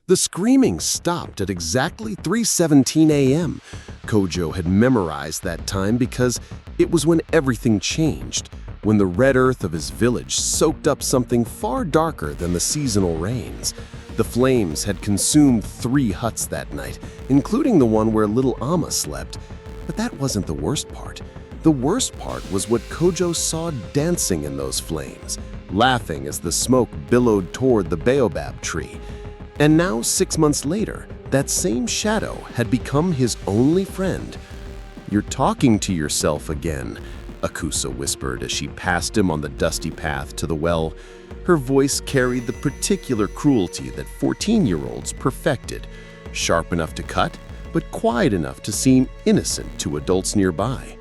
The screaming stopped at exactly 3:17 a.m. Kojo had memorized that time because it was when everything changed, when the red earth of his village soaked up something far darker than the seasonal rains. The flames had consumed 3 huts that night, including the one where little Amma slept. But that wasn't the worst part. The worst part was what Kojo saw dancing in those flames, laughing as the smoke billowed toward the baobab tree. And now, 6 months later, that same shadow had become his only friend. "You're talking to yourself again," Akusa whispered as she passed him on the dusty path to the well. Her voice carried the particular cruelty that 14-year-olds perfected, sharp enough to cut, but quiet enough to seem innocent to adults nearby.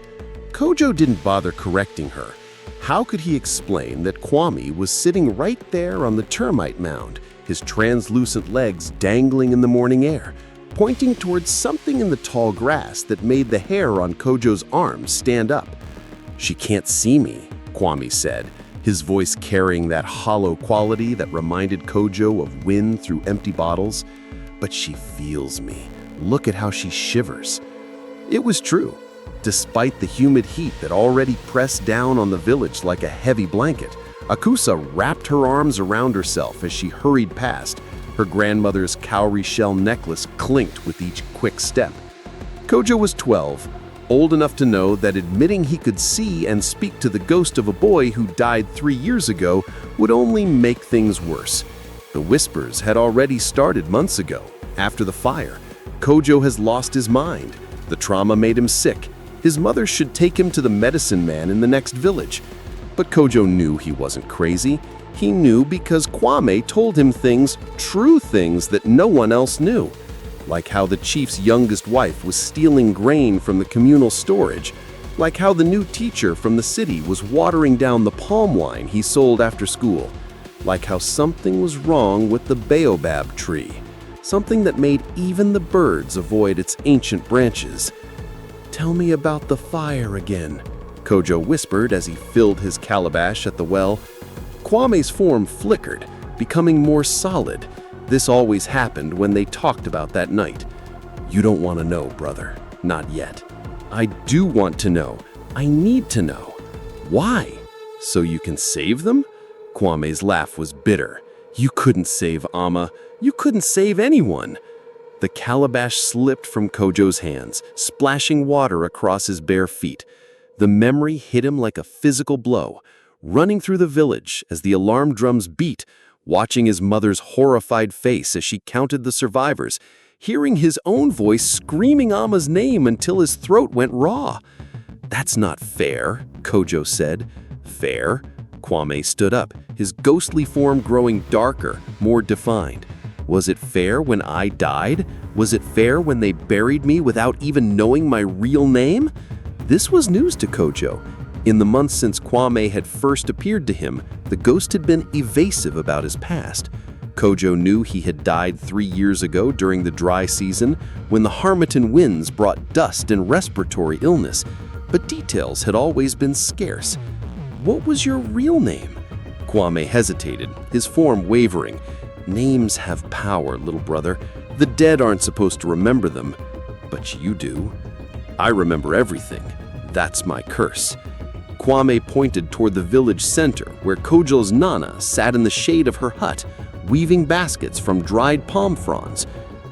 Kojo didn't bother correcting her. How could he explain that Kwame was sitting right there on the termite mound, his translucent legs dangling in the morning air, pointing towards something in the tall grass that made the hair on Kojo's arms stand up? "She can't see me," Kwame said, his voice carrying that hollow quality that reminded Kojo of wind through empty bottles. "But she feels me. Look at how she shivers." It was true. Despite the humid heat that already pressed down on the village like a heavy blanket, Akusa wrapped her arms around herself as she hurried past. Her grandmother's cowrie shell necklace clinked with each quick step. Kojo was 12, old enough to know that admitting he could see and speak to the ghost of a boy who died 3 years ago would only make things worse. The whispers had already started months ago, after the fire. Kojo has lost his mind. The trauma made him sick. His mother should take him to the medicine man in the next village. But Kojo knew he wasn't crazy. He knew because Kwame told him things, true things that no one else knew. Like how the chief's youngest wife was stealing grain from the communal storage. Like how the new teacher from the city was watering down the palm wine he sold after school. Like how something was wrong with the baobab tree. Something that made even the birds avoid its ancient branches. "Tell me about the fire again," Kojo whispered as he filled his calabash at the well. Kwame's form flickered, becoming more solid. This always happened when they talked about that night. "You don't want to know, brother. Not yet. I do want to know. I need to know." "Why? So you can save them?" Kwame's laugh was bitter. "You couldn't save Amma. You couldn't save anyone." The calabash slipped from Kojo's hands, splashing water across his bare feet. The memory hit him like a physical blow, running through the village as the alarm drums beat, watching his mother's horrified face as she counted the survivors, hearing his own voice screaming Amma's name until his throat went raw. "That's not fair," Kojo said. "Fair?" Kwame stood up, his ghostly form growing darker, more defined. "Was it fair when I died? Was it fair when they buried me without even knowing my real name?" This was news to Kojo. In the months since Kwame had first appeared to him, the ghost had been evasive about his past. Kojo knew he had died 3 years ago during the dry season, when the Harmattan winds brought dust and respiratory illness, but details had always been scarce. "What was your real name?" Kwame hesitated, his form wavering. "Names have power, little brother. The dead aren't supposed to remember them, but you do." "I remember everything. That's my curse." Kwame pointed toward the village center, where Kojo's Nana sat in the shade of her hut, weaving baskets from dried palm fronds.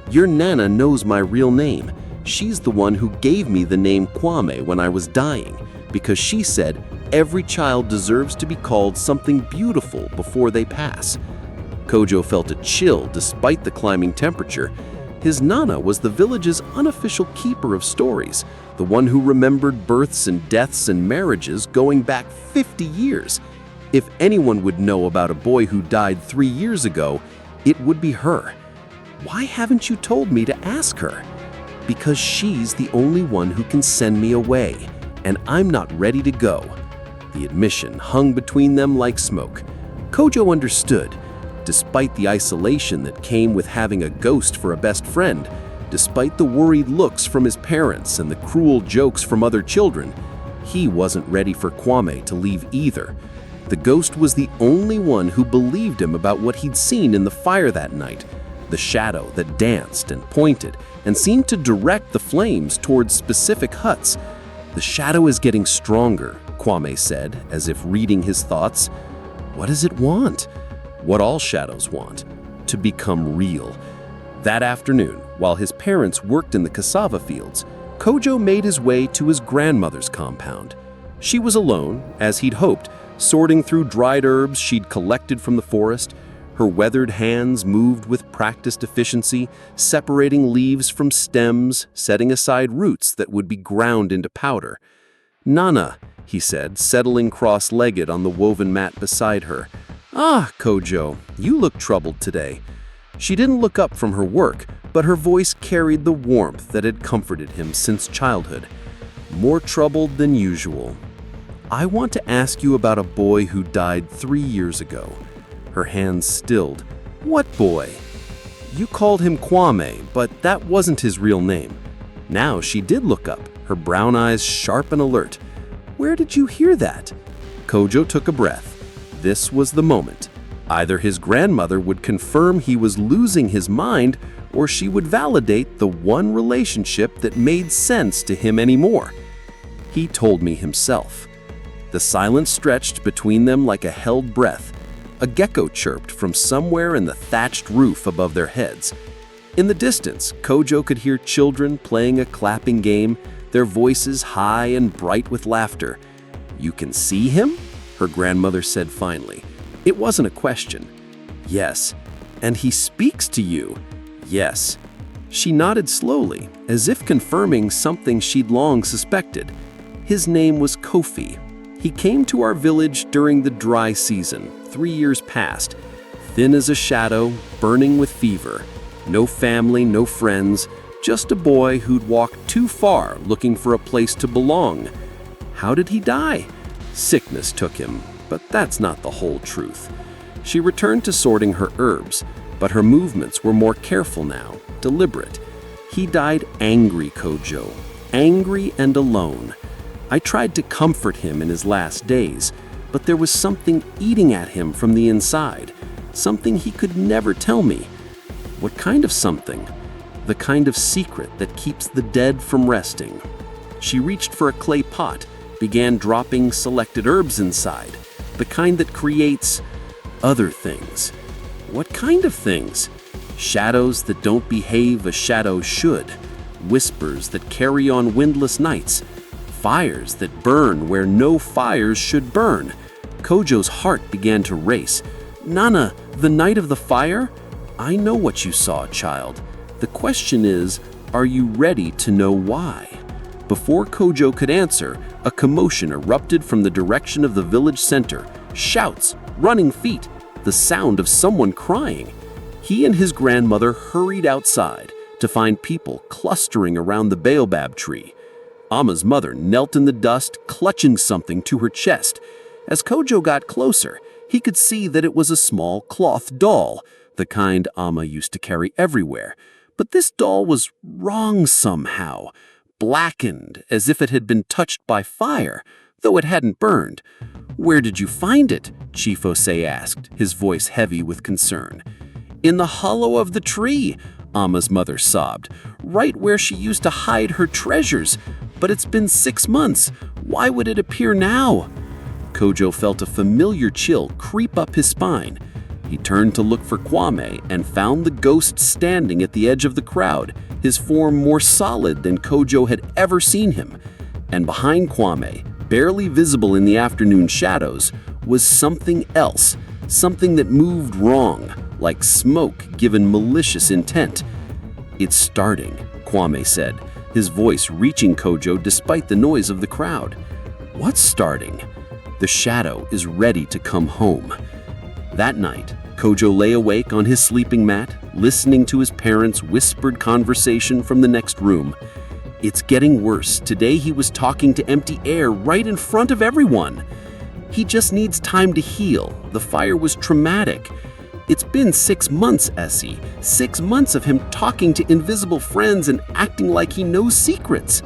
"Your Nana knows my real name. She's the one who gave me the name Kwame when I was dying, because she said every child deserves to be called something beautiful before they pass." Kojo felt a chill despite the climbing temperature. His Nana was the village's unofficial keeper of stories, the one who remembered births and deaths and marriages going back 50 years. If anyone would know about a boy who died 3 years ago, it would be her. "Why haven't you told me to ask her?" "Because she's the only one who can send me away, and I'm not ready to go." The admission hung between them like smoke. Kojo understood. Despite the isolation that came with having a ghost for a best friend, despite the worried looks from his parents and the cruel jokes from other children, he wasn't ready for Kwame to leave either. The ghost was the only one who believed him about what he'd seen in the fire that night. The the shadow that danced and pointed and seemed to direct the flames towards specific huts. "The shadow is getting stronger," Kwame said, as if reading his thoughts. "What does it want?" What all shadows want: to become real. That afternoon, while his parents worked in the cassava fields, Kojo made his way to his grandmother's compound. She was alone, as he'd hoped, sorting through dried herbs she'd collected from the forest. Her weathered hands moved with practiced efficiency, separating leaves from stems, setting aside roots that would be ground into powder. "Nana," he said, settling cross-legged on the woven mat beside her. "Ah, Kojo, you look troubled today." She didn't look up from her work, but her voice carried the warmth that had comforted him since childhood. "More troubled than usual. I want to ask you about a boy who died 3 years ago." Her hands stilled. "What boy?" "You called him Kwame, but that wasn't his real name." Now she did look up, her brown eyes sharp and alert. "Where did you hear that?" Kojo took a breath. This was the moment. Either his grandmother would confirm he was losing his mind, or she would validate the one relationship that made sense to him anymore. "He told me himself." The silence stretched between them like a held breath. A gecko chirped from somewhere in the thatched roof above their heads. In the distance, Kojo could hear children playing a clapping game, their voices high and bright with laughter. "You can see him?" her grandmother said finally. It wasn't a question. "Yes." "And he speaks to you?" "Yes." She nodded slowly, as if confirming something she'd long suspected. "His name was Kofi. He came to our village during the dry season, 3 years past. Thin as a shadow, burning with fever. No family, no friends, just a boy who'd walked too far looking for a place to belong." "How did he die?" "Sickness took him, but that's not the whole truth." She returned to sorting her herbs, but her movements were more careful now, deliberate. "He died angry, Kojo. Angry and alone. I tried to comfort him in his last days, but there was something eating at him from the inside, something he could never tell me." "What kind of something?" "The kind of secret that keeps the dead from resting." She reached for a clay pot, began dropping selected herbs inside, the kind that creates other things. "What kind of things?" "Shadows that don't behave as shadows should, whispers that carry on windless nights, fires that burn where no fires should burn." Kojo's heart began to race. "Nana, the night of the fire?" "I know what you saw, child. The question is, are you ready to know why?" Before Kojo could answer, a commotion erupted from the direction of the village center. Shouts, running feet, the sound of someone crying. He and his grandmother hurried outside to find people clustering around the baobab tree. Amma's mother knelt in the dust, clutching something to her chest. As Kojo got closer, he could see that it was a small cloth doll, the kind Amma used to carry everywhere. But this doll was wrong somehow, blackened as if it had been touched by fire, though it hadn't burned. "Where did you find it?" Chief Osei asked, his voice heavy with concern. "In the hollow of the tree," Amma's mother sobbed, "right where she used to hide her treasures. But it's been 6 months. Why would it appear now?" Kojo felt a familiar chill creep up his spine. He turned to look for Kwame and found the ghost standing at the edge of the crowd, his form more solid than Kojo had ever seen him. And behind Kwame, barely visible in the afternoon shadows, was something else, something that moved wrong, like smoke given malicious intent. "It's starting," Kwame said, his voice reaching Kojo despite the noise of the crowd. "What's starting?" "The shadow is ready to come home." That night, Kojo lay awake on his sleeping mat, listening to his parents' whispered conversation from the next room. It's getting worse. Today he was talking to empty air right in front of everyone. He just needs time to heal. The fire was traumatic. It's been 6 months, Essie. 6 months of him talking to invisible friends and acting like he knows secrets.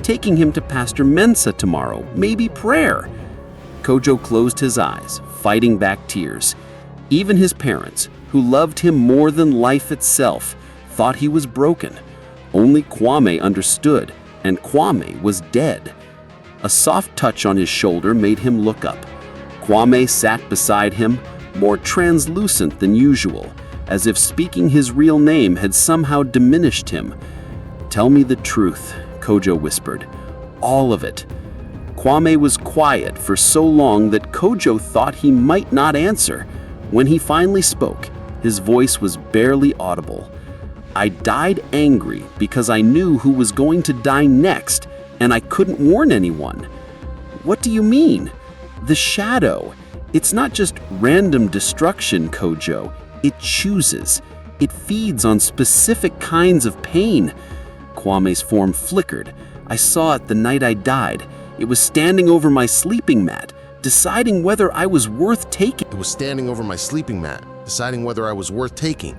Taking him to Pastor Mensa tomorrow, maybe prayer. Kojo closed his eyes, fighting back tears. Even his parents, who loved him more than life itself, thought he was broken. Only Kwame understood, and Kwame was dead. A soft touch on his shoulder made him look up. Kwame sat beside him, more translucent than usual, as if speaking his real name had somehow diminished him. "Tell me the truth," Kojo whispered. "All of it." Kwame was quiet for so long that Kojo thought he might not answer. When he finally spoke, his voice was barely audible. "I died angry because I knew who was going to die next, and I couldn't warn anyone." "What do you mean?" "The shadow. It's not just random destruction, Kojo. It chooses. It feeds on specific kinds of pain." Kwame's form flickered. "I saw it the night I died. It was standing over my sleeping mat, deciding whether I was worth taking." It was standing over my sleeping mat, deciding whether I was worth taking.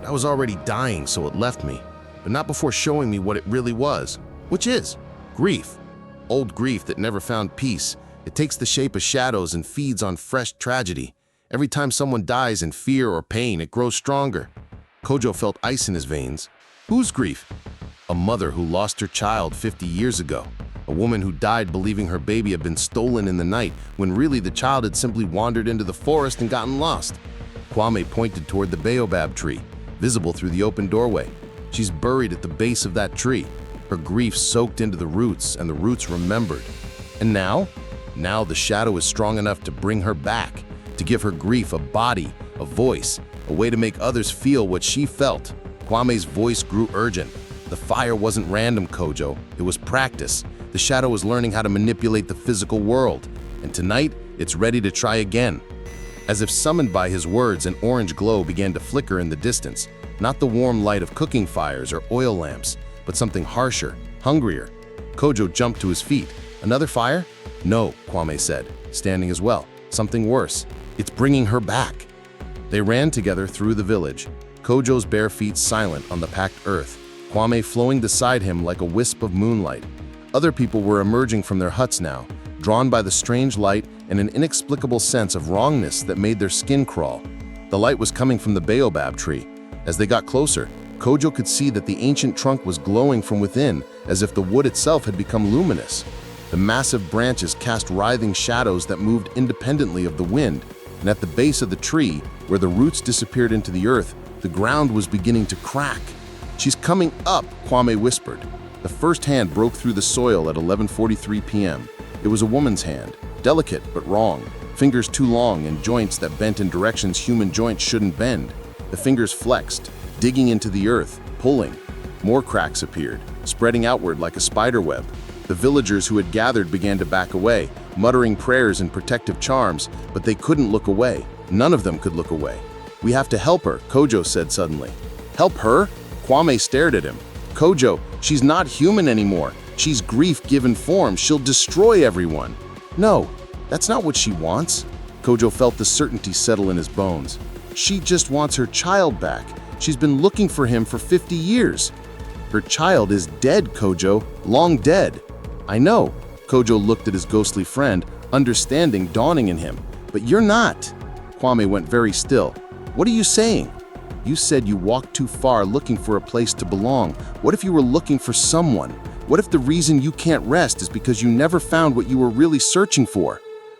I was already dying, so it left me, but not before showing me what it really was, which is grief. Old grief that never found peace. It takes the shape of shadows and feeds on fresh tragedy. Every time someone dies in fear or pain, it grows stronger. Kojo felt ice in his veins. Whose grief? A mother who lost her child 50 years ago. A woman who died believing her baby had been stolen in the night, when really the child had simply wandered into the forest and gotten lost. Kwame pointed toward the baobab tree, visible through the open doorway. She's buried at the base of that tree. Her grief soaked into the roots, and the roots remembered. And now? Now the shadow is strong enough to bring her back, to give her grief a body, a voice, a way to make others feel what she felt. Kwame's voice grew urgent. The fire wasn't random, Kojo. It was practice. The shadow was learning how to manipulate the physical world. And tonight, it's ready to try again. As if summoned by his words, an orange glow began to flicker in the distance. Not the warm light of cooking fires or oil lamps, but something harsher, hungrier. Kojo jumped to his feet. "Another fire?" "No," Kwame said, standing as well. "Something worse. It's bringing her back." They ran together through the village, Kojo's bare feet silent on the packed earth, Kwame flowing beside him like a wisp of moonlight. Other people were emerging from their huts now, drawn by the strange light and an inexplicable sense of wrongness that made their skin crawl. The light was coming from the baobab tree. As they got closer, Kojo could see that the ancient trunk was glowing from within, as if the wood itself had become luminous. The massive branches cast writhing shadows that moved independently of the wind, and at the base of the tree, where the roots disappeared into the earth, the ground was beginning to crack. "She's coming up," Kwame whispered. The first hand broke through the soil at 11:43 p.m. It was a woman's hand, delicate but wrong, fingers too long and joints that bent in directions human joints shouldn't bend. The fingers flexed, digging into the earth, pulling. More cracks appeared, spreading outward like a spider web. The villagers who had gathered began to back away, muttering prayers and protective charms, but they couldn't look away. None of them could look away. "We have to help her," Kojo said suddenly. "Help her?" Kwame stared at him. "Kojo, she's not human anymore. She's grief given form. She'll destroy everyone." "No, that's not what she wants." Kojo felt the certainty settle in his bones. "She just wants her child back. She's been looking for him for 50 years. Her child is dead, Kojo, long dead." "I know." Kojo looked at his ghostly friend, understanding dawning in him. "But you're not." Kwame went very still. "What are you saying?" "You said you walked too far looking for a place to belong. What if you were looking for someone? What if the reason you can't rest is because you never found what you were really searching for?"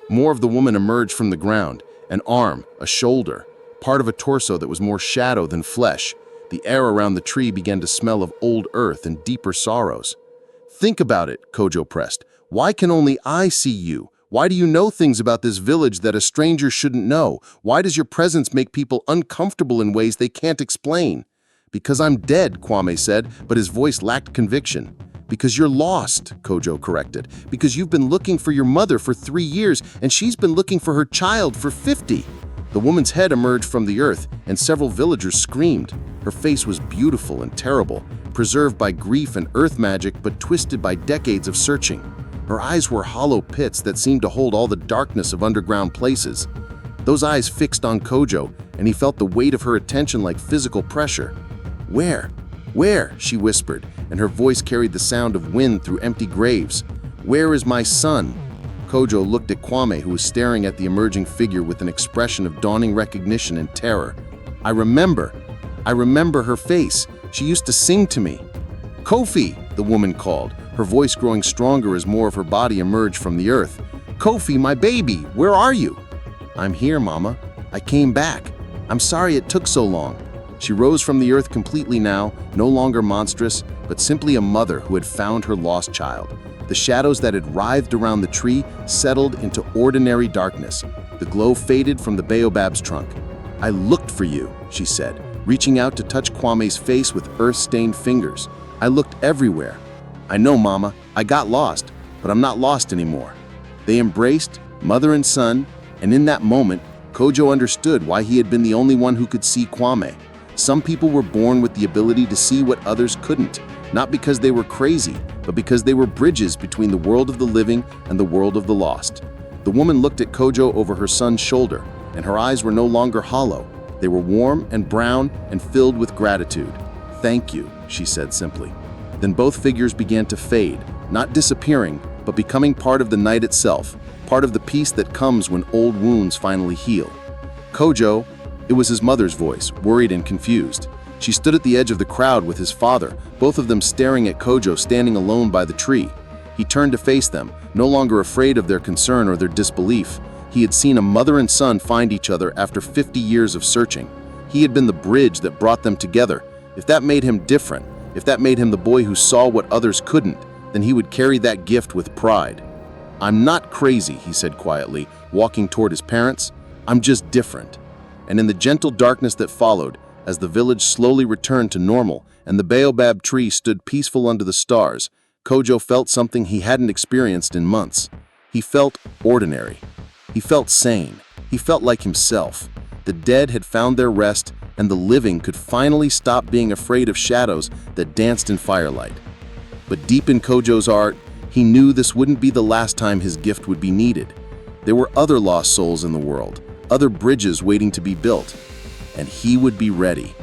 More of the woman emerged from the ground, an arm, a shoulder, part of a torso that was more shadow than flesh. The air around the tree began to smell of old earth and deeper sorrows. "Think about it," Kojo pressed. "Why can only I see you? Why do you know things about this village that a stranger shouldn't know? Why does your presence make people uncomfortable in ways they can't explain?" "Because I'm dead," Kwame said, but his voice lacked conviction. "Because you're lost," Kojo corrected. "Because you've been looking for your mother for 3 years, and she's been looking for her child for 50. The woman's head emerged from the earth, and several villagers screamed. Her face was beautiful and terrible, preserved by grief and earth magic, but twisted by decades of searching. Her eyes were hollow pits that seemed to hold all the darkness of underground places. Those eyes fixed on Kojo, and he felt the weight of her attention like physical pressure. "Where? Where?" she whispered, and her voice carried the sound of wind through empty graves. "Where is my son?" Kojo looked at Kwame, who was staring at the emerging figure with an expression of dawning recognition and terror. I remember her face. She used to sing to me. Kofi, the woman called, her voice growing stronger as more of her body emerged from the earth. Kofi, my baby, where are you? I'm here, Mama. I came back. I'm sorry it took so long. She rose from the earth completely now, no longer monstrous, but simply a mother who had found her lost child. The shadows that had writhed around the tree settled into ordinary darkness. The glow faded from the baobab's trunk. I looked for you, she said, reaching out to touch Kwame's face with earth-stained fingers. I looked everywhere. I know, Mama, I got lost, but I'm not lost anymore. They embraced, mother and son, and in that moment, Kojo understood why he had been the only one who could see Kwame. Some people were born with the ability to see what others couldn't, not because they were crazy, but because they were bridges between the world of the living and the world of the lost. The woman looked at Kojo over her son's shoulder, and her eyes were no longer hollow. They were warm and brown and filled with gratitude. Thank you, she said simply. Then both figures began to fade, not disappearing, but becoming part of the night itself, part of the peace that comes when old wounds finally heal. Kojo, it was his mother's voice, worried and confused. She stood at the edge of the crowd with his father, both of them staring at Kojo standing alone by the tree. He turned to face them, no longer afraid of their concern or their disbelief. He had seen a mother and son find each other after 50 years of searching. He had been the bridge that brought them together. If that made him different, if that made him the boy who saw what others couldn't, then he would carry that gift with pride. I'm not crazy, he said quietly, walking toward his parents. I'm just different. And in the gentle darkness that followed, as the village slowly returned to normal and the baobab tree stood peaceful under the stars, Kojo felt something he hadn't experienced in months. He felt ordinary. He felt sane. He felt like himself. The dead had found their rest, and the living could finally stop being afraid of shadows that danced in firelight. But deep in Kojo's heart, he knew this wouldn't be the last time his gift would be needed. There were other lost souls in the world, other bridges waiting to be built, and he would be ready.